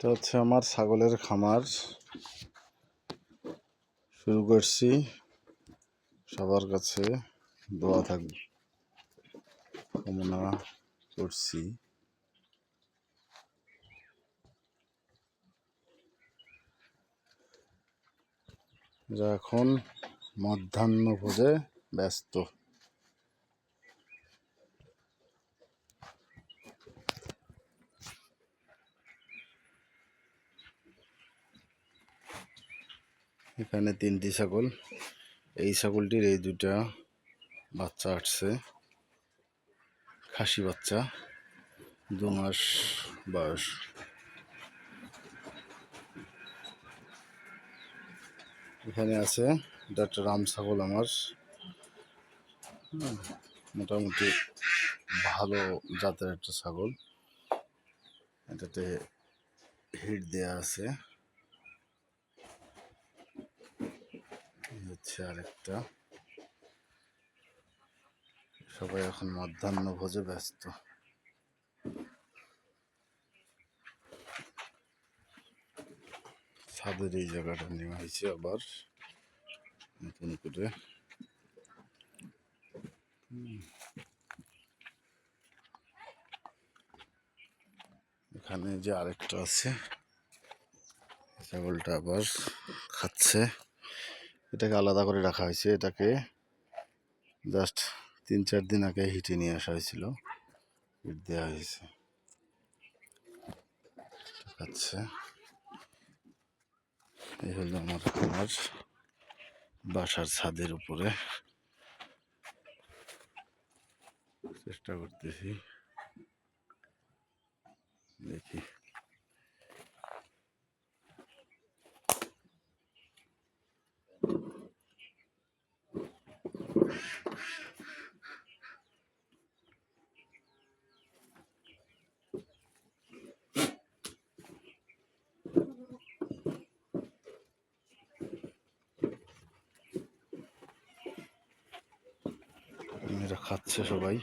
এটা হচ্ছে আমার ছাগলের খামার শুরু করছি। সবার কাছে দোয়া থাকবে কামনা করছি। এরা এখন মধ্যাহ্ন ভোজে ব্যস্ত। এখানে 3টি ছাগল। এই ছাগলটির এই দুটা বাচ্চা আসছে, খাসি বাচ্চা, 2 মাস বয়স। এখানে আছে এটা একটা রাম ছাগল আমার, মোটামুটি ভালো জাতের একটা ছাগল। এটাতে হিট দেয়া আছে। হচ্ছে আরেকটা। সবাই এখন মধ্যাহ্ন ভোজে ব্যস্ত। ছাদের এই জায়গাটা নেওয়া হয়েছে আবার নতুন করে। এখানে যে আরেকটা আছে, ছাগলটা আবার খাচ্ছে। এটাকে আলাদা করে রাখা হয়েছে। এটাকে জাস্ট 3-4 দিন আগে হিটে নিয়ে আসা হয়েছিল, হিট দেওয়া হয়েছে, খাচ্ছে। এই হলো আমার খামার, বাসার ছাদের উপরে। চেষ্টা করতেছি, দেখি। এরা খাচ্ছে সবাই।